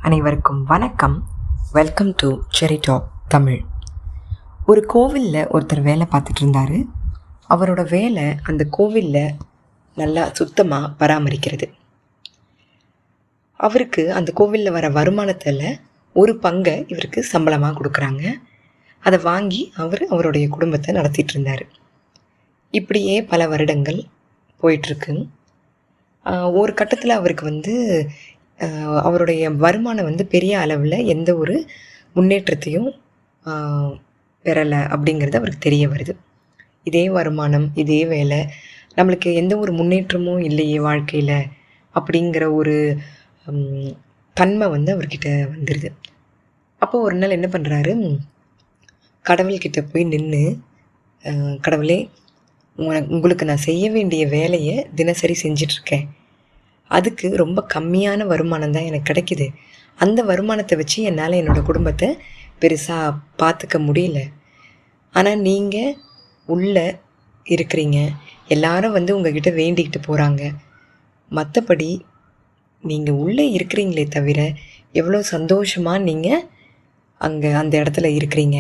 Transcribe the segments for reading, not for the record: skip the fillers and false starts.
அனைவருக்கும் வணக்கம். Welcome to செரி டாக் தமிழ். ஒரு கோவிலில் ஒருத்தர் வேலை பார்த்துட்டு இருந்தார். அவரோட வேலை அந்த கோவிலில் நல்லா சுத்தமாக பராமரிக்கிறது. அவருக்கு அந்த கோவிலில் வர வருமானத்தில் ஒரு பங்கை இவருக்கு சம்பளமாக கொடுக்குறாங்க. அதை வாங்கி அவருடைய குடும்பத்தை நடத்திட்டு இருந்தார். இப்படியே பல வருடங்கள் போயிட்டுருக்கு. ஒரு கட்டத்தில் அவருக்கு அவருடைய வருமானம் பெரிய அளவில் எந்த ஒரு முன்னேற்றத்தையும் பெறலை அப்படிங்கிறது அவருக்கு தெரிய வருது. இதே வருமானம், இதே வேலை, நம்மளுக்கு எந்த ஒரு முன்னேற்றமும் இல்லையே வாழ்க்கையில் அப்படிங்கிற ஒரு தன்மை அவர்கிட்ட வந்துடுது. அப்போது ஒரு நாள் என்ன பண்ணுறாரு, கடவுள்கிட்ட போய் நின்று, கடவுளே, உங்களுக்கு நான் செய்ய வேண்டிய வேலையை தினசரி செஞ்சிட்ருக்கேன். அதுக்கு ரொம்ப கம்மியான வருமானம் தான் எனக்கு கிடைக்கிது. அந்த வருமானத்தை வச்சு என்னால் என்னோடய குடும்பத்தை பெருசாக பார்த்துக்க முடியல. ஆனால் நீங்கள் உள்ளே இருக்கிறீங்க, எல்லாரும் உங்ககிட்ட வேண்டிக்கிட்டு போகிறாங்க. மற்றபடி நீங்கள் உள்ளே இருக்கிறீங்களே தவிர எவ்வளோ சந்தோஷமாக நீங்கள் அந்த இடத்துல இருக்கிறீங்க.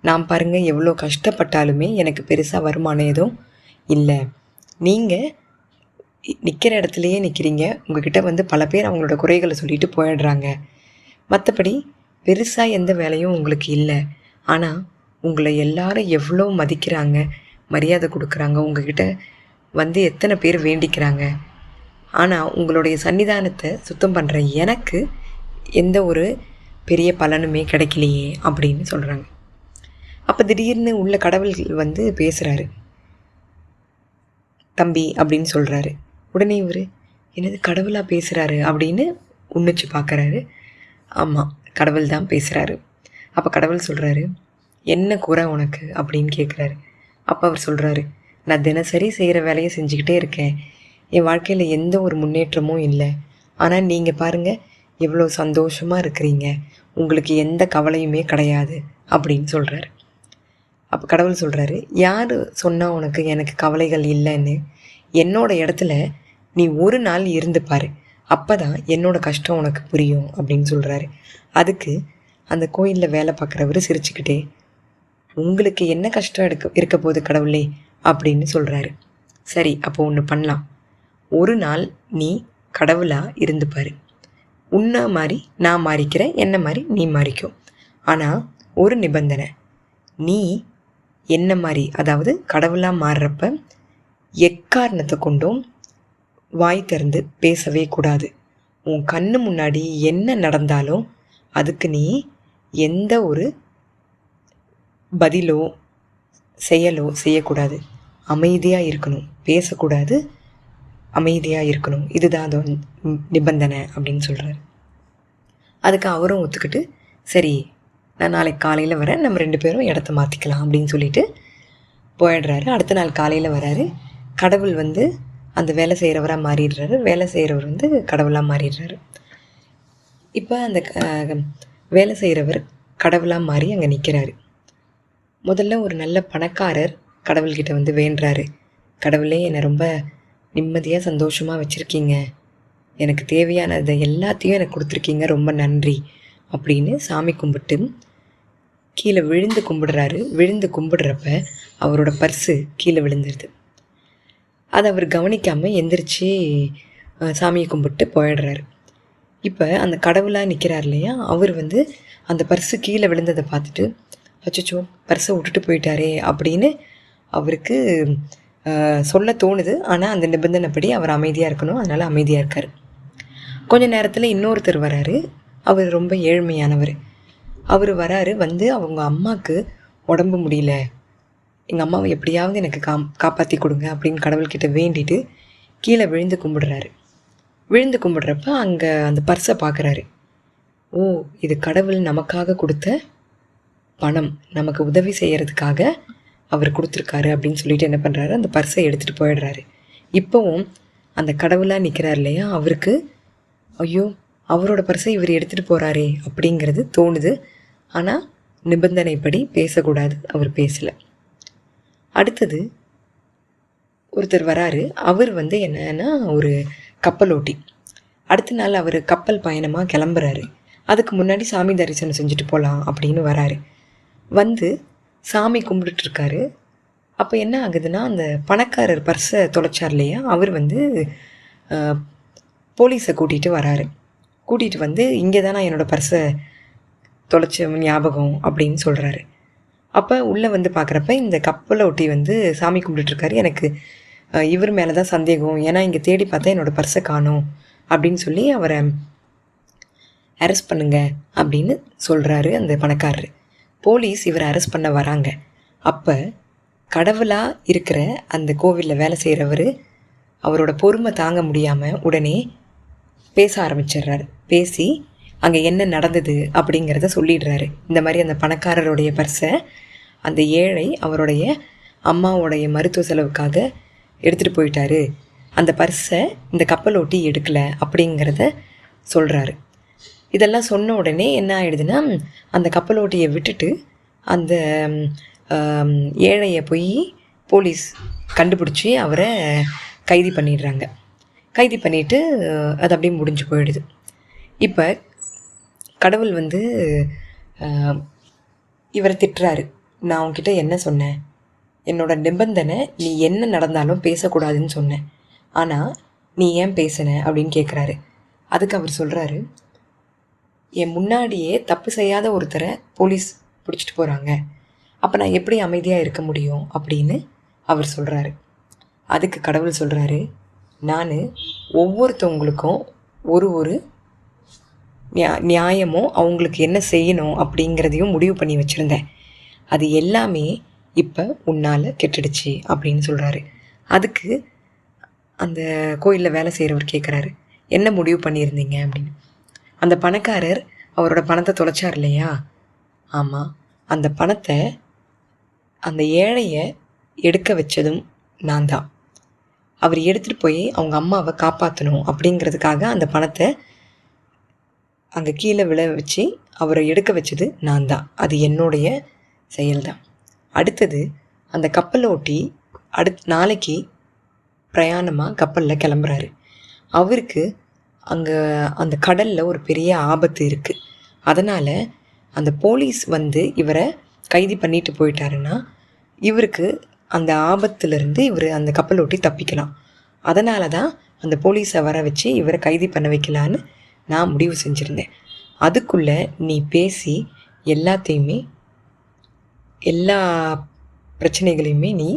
நான் பாருங்கள், எவ்வளோ கஷ்டப்பட்டாலுமே எனக்கு பெருசாக வருமானம் எதுவும் இல்லை. நீங்கள் நிற்கிற இடத்துலையே நிற்கிறீங்க. உங்கள்கிட்ட பல பேர் அவங்களோட குறைகளை சொல்லிட்டு போயிடுறாங்க. மற்றபடி பெருசாக எந்த வேலையும் உங்களுக்கு இல்லை. ஆனால் உங்களை எல்லாரும் எவ்வளோ மதிக்கிறாங்க, மரியாதை கொடுக்குறாங்க. உங்கள்கிட்ட எத்தனை பேர் வேண்டிக்கிறாங்க. ஆனால் உங்களுடைய சன்னிதானத்தை சுத்தம் பண்ணுற எனக்கு எந்த ஒரு பெரிய பலனுமே கிடைக்கலையே அப்படின்னு சொல்கிறாங்க. அப்போ திடீர்னு உள்ள கடவுள் பேசுகிறாரு. தம்பி அப்படின்னு சொல்கிறாரு. உடனே இவர் என்னது கடவுளாக பேசுகிறாரு அப்படின்னு உன்னிச்சு பார்க்குறாரு. ஆமாம், கடவுள் தான் பேசுகிறாரு. அப்போ கடவுள் சொல்கிறாரு, என்ன குறை உனக்கு அப்படின்னு கேட்குறாரு. அப்போ அவர் சொல்கிறாரு, நான் தினசரி செய்கிற வேலையை செஞ்சுக்கிட்டே இருக்கேன். என் வாழ்க்கையில் எந்த ஒரு முன்னேற்றமும் இல்லை. ஆனால் நீங்கள் பாருங்கள், எவ்வளோ சந்தோஷமாக இருக்கிறீங்க. உங்களுக்கு எந்த கவலையுமே கிடையாது அப்படின்னு சொல்கிறாரு. அப்போ கடவுள் சொல்கிறாரு, யார் சொன்னால் உனக்கு எனக்கு கவலைகள் இல்லைன்னு? என்னோடய இடத்துல நீ ஒரு நாள் இருந்து பாரு, அப்போ தான் என்னோடய கஷ்டம் உனக்கு புரியும் அப்படின்னு சொல்கிறாரு. அதுக்கு அந்த கோயிலில் வேலை பார்க்குறவர் சிரிச்சுக்கிட்டே, உங்களுக்கு என்ன கஷ்டம் இருக்க போகுது கடவுளே அப்படின்னு சொல்கிறாரு. சரி, அப்போ ஒன்று பண்ணலாம். ஒரு நாள் நீ கடவுளாக இருந்து பாரு. உன்னை மாதிரி நான் மாறிக்கிறேன், என்ன மாதிரி நீ மாறிக்கும். ஆனால் ஒரு நிபந்தனை, நீ என்ன மாதிரி, அதாவது கடவுளாக மாறுறப்ப எக்காரணத்தை கொண்டும் வாய் திறந்து பேசவே கூடாது. உன் கண்ணு முன்னாடி என்ன நடந்தாலும் அதுக்கு நீ எந்த ஒரு பதிலோ செயலோ செய்யக்கூடாது. அமைதியாக இருக்கணும், பேசக்கூடாது, அமைதியாக இருக்கணும். இதுதான் அது நிபந்தனை அப்படின்னு சொல்கிறார். அதுக்கு அவரும் ஒத்துக்கிட்டு, சரி நான் நாளைக்கு காலையில் வரேன், நம்ம 2 பேரும் இடத்த மாற்றிக்கலாம் அப்படின்னு சொல்லிட்டு போயிடுறாரு. அடுத்த நாள் காலையில் வராரு. கடவுள் அந்த வேலை செய்கிறவராக மாறிடுறாரு. வேலை செய்கிறவர் கடவுளாக மாறிடுறாரு. இப்போ அந்த வேலை செய்கிறவர் கடவுளாக மாறி அங்கே நிற்கிறாரு. முதல்ல ஒரு நல்ல பணக்காரர் கடவுள்கிட்ட வேண்டுறாரு. கடவுளே, என்னை ரொம்ப நிம்மதியாக சந்தோஷமாக வச்சுருக்கீங்க, எனக்கு தேவையானதை எல்லாத்தையும் எனக்கு கொடுத்துருக்கீங்க, ரொம்ப நன்றி அப்படின்னு சாமி கும்பிட்டு கீழே விழுந்து கும்பிடுறாரு. விழுந்து கும்பிடுறப்ப அவரோட பர்ஸு கீழே விழுந்துருது. அதை அவர் கவனிக்காமல் எந்திரிச்சு சாமியை கும்பிட்டு போயிடுறாரு. இப்போ அந்த கடவுளாக நிற்கிறார் இல்லையா, அவர் அந்த பர்ஸு கீழே விழுந்ததை பார்த்துட்டு, அச்சச்சோ பர்ஸை விட்டுட்டு போயிட்டாரே அப்படின்னு அவருக்கு சொல்ல தோணுது. ஆனால் அந்த நிபந்தனைப்படி அவர் அமைதியாக இருக்கணும், அதனால் அமைதியாக இருக்கார். கொஞ்ச நேரத்தில் இன்னொருத்தர் வராரு. அவர் ரொம்ப ஏழ்மையானவர். அவர் வராரு. அவங்க அம்மாவுக்கு உடம்பு முடியல, எங்கள் அம்மாவை எப்படியாவது எனக்கு காப்பாற்றி கொடுங்க அப்படின்னு கடவுள்கிட்ட வேண்டிட்டு கீழே விழுந்து கும்பிடுறாரு. விழுந்து கும்பிடுறப்ப அங்கே அந்த பர்ஸை பார்க்குறாரு. ஓ, இது கடவுள் நமக்காக கொடுத்த பணம், நமக்கு உதவி செய்கிறதுக்காக அவர் கொடுத்துருக்காரு அப்படின்னு சொல்லிட்டு என்ன பண்ணுறாரு, அந்த பர்ஸை எடுத்துகிட்டு போயிடுறாரு. இப்போவும் அந்த கடவுளாக நிற்கிறார் இல்லையா, அவருக்கு ஐயோ அவரோட பர்ஸை இவர் எடுத்துகிட்டு போகிறாரே அப்படிங்கிறது தோணுது. ஆனால் நிபந்தனைப்படி பேசக்கூடாது, அவர் பேசலை. அடுத்தது ஒருத்தர் வராரு. அவர் என்னன்னா ஒரு கப்பலோட்டி. அடுத்த நாள் அவர் கப்பல் பயணமாக கிளம்புறாரு. அதுக்கு முன்னாடி சாமி தரிசனம் செஞ்சுட்டு போகலாம் அப்படின்னு வராரு. வந்து சாமி கும்பிட்டுட்ருக்காரு. அப்போ என்ன ஆகுதுன்னா, அந்த பணக்காரர் பர்ஸை தொலைச்சார் இல்லையா, அவர் வந்து போலீஸை கூட்டிகிட்டு வராரு. கூட்டிகிட்டு வந்து இங்கே தான் நான் என்னோடய பர்ஸை தொலைச்ச ஞாபகம் அப்படின்னு சொல்கிறாரு. அப்போ உள்ளே வந்து பார்க்குறப்ப இந்த கப்பலை ஒட்டி வந்து சாமி கும்பிட்டுட்ருக்காரு. எனக்கு இவர் மேலே தான் சந்தேகம், ஏன்னா இங்கே தேடி பார்த்தா என்னோடய பர்ஸை காணோம் அப்படின்னு சொல்லி அவரை அரெஸ்ட் பண்ணுங்க அப்படின்னு சொல்கிறாரு அந்த பணக்காரர். போலீஸ் இவரை அரெஸ்ட் பண்ண வராங்க. அப்போ கடவுளாக இருக்கிற அந்த கோவிலில் வேலை செய்கிறவர் அவரோட பொறுமை தாங்க முடியாமல் உடனே பேச ஆரம்பிச்சிடுறாரு. பேசி அங்கே என்ன நடந்தது அப்படிங்கிறத சொல்லிடுறாரு. இந்த மாதிரி அந்த பணக்காரருடைய பர்ஸை அந்த ஏழை அவருடைய அம்மாவோடைய மருத்துவ செலவுக்காக எடுத்துகிட்டு போயிட்டாரு, அந்த பர்ஸை இந்த கப்பலோட்டி எடுக்கலை அப்படிங்கிறத சொல்கிறாரு. இதெல்லாம் சொன்ன உடனே என்ன ஆகிடுதுன்னா, அந்த கப்பலோட்டியை விட்டுட்டு அந்த ஏழையை போய் போலீஸ் கண்டுபிடிச்சி அவரை கைது பண்ணிடுறாங்க. கைது பண்ணிவிட்டு அது அப்படியே முடிஞ்சு போயிடுது. இப்போ கடவுள் வந்து இவரை திட்டுறாரு. நான் உன்கிட்ட என்ன சொன்னேன்? என்னோடய நிபந்தனை நீ என்ன நடந்தாலும் பேசக்கூடாதுன்னு சொன்னேன், ஆனால் நீ ஏன் பேசின அப்படின்னு கேட்குறாரு. அதுக்கு அவர் சொல்கிறாரு, என் முன்னாடியே தப்பு செய்யாத ஒருத்தரை போலீஸ் பிடிச்சிட்டு போகிறாங்க, அப்போ நான் எப்படி அமைதியாக இருக்க முடியும் அப்படின்னு அவர் சொல்கிறாரு. அதுக்கு கடவுள் சொல்கிறாரு, நான் ஒவ்வொருத்தவங்களுக்கும் ஒரு நியாயமும் அவங்களுக்கு என்ன செய்யணும் அப்படிங்கிறதையும் முடிவு பண்ணி வச்சுருந்தேன். அது எல்லாமே இப்போ உன்னால் கெட்டுடுச்சு அப்படின்னு சொல்கிறாரு. அதுக்கு அந்த கோயிலில் வேலை செய்கிறவர் கேட்குறாரு, என்ன முடிவு பண்ணியிருந்தீங்க அப்படின்னு. அந்த பணக்காரர் அவரோட பணத்தை தொலைச்சார் இல்லையா, ஆமாம், அந்த பணத்தை அந்த ஏழையை எடுக்க வச்சதும் நான் தான். அவர் எடுத்துகிட்டு போய் அவங்க அம்மாவை காப்பாற்றணும் அப்படிங்கிறதுக்காக அந்த பணத்தை அங்கே கீழே விழ வச்சு அவரை எடுக்க வச்சது நான் தான். அது என்னுடைய செயல்தான். அடுத்தது அந்த கப்பலை ஓட்டி நாளைக்கு பிரயாணமாக கப்பலில் கிளம்புறாரு. அவருக்கு அங்கே அந்த கடலில் ஒரு பெரிய ஆபத்து இருக்குது. அதனால் அந்த போலீஸ் வந்து இவரை கைது பண்ணிட்டு போயிட்டாருன்னா இவருக்கு அந்த ஆபத்துலேருந்து இவர் அந்த கப்பல் ஓட்டி தப்பிக்கலாம். அதனால தான் அந்த போலீஸை வர வச்சு இவரை கைது பண்ண வைக்கலான்னு நான் முடிவு செஞ்சுருந்தேன். அதுக்குள்ளே நீ பேசி எல்லாத்தையுமே எல்லா பிரச்சனைகளையுமே நீ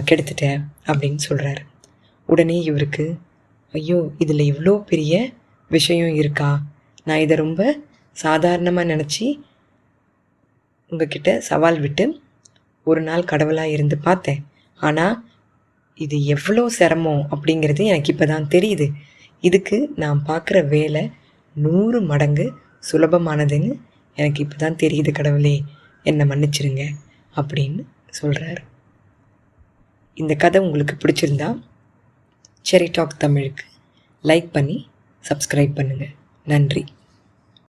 கெடுத்துட்ட அப்படின்னு சொல்கிறாரு. உடனே இவருக்கு, ஐயோ, இதில் இவ்வளோ பெரிய விஷயம் இருக்கா, நான் இதை ரொம்ப சாதாரணமாக நினச்சி உங்ககிட்ட சவால் விட்டு ஒரு நாள் கடவுளாக இருந்து பார்த்தேன். ஆனால் இது எவ்வளோ சிரமம் அப்படிங்கிறது எனக்கு இப்போ தான் தெரியுது. இதுக்கு நான் பார்க்குற வேலை 100 மடங்கு சுலபமானதுன்னு எனக்கு இப்போ தான் தெரியுது. கடவுளே, என்னை மன்னிச்சிருங்க அப்படின்னு சொல்கிறாரு. இந்த கதை உங்களுக்கு பிடிச்சிருந்தா செரி டாக் தமிழுக்கு லைக் பண்ணி சப்ஸ்கிரைப் பண்ணுங்கள். நன்றி.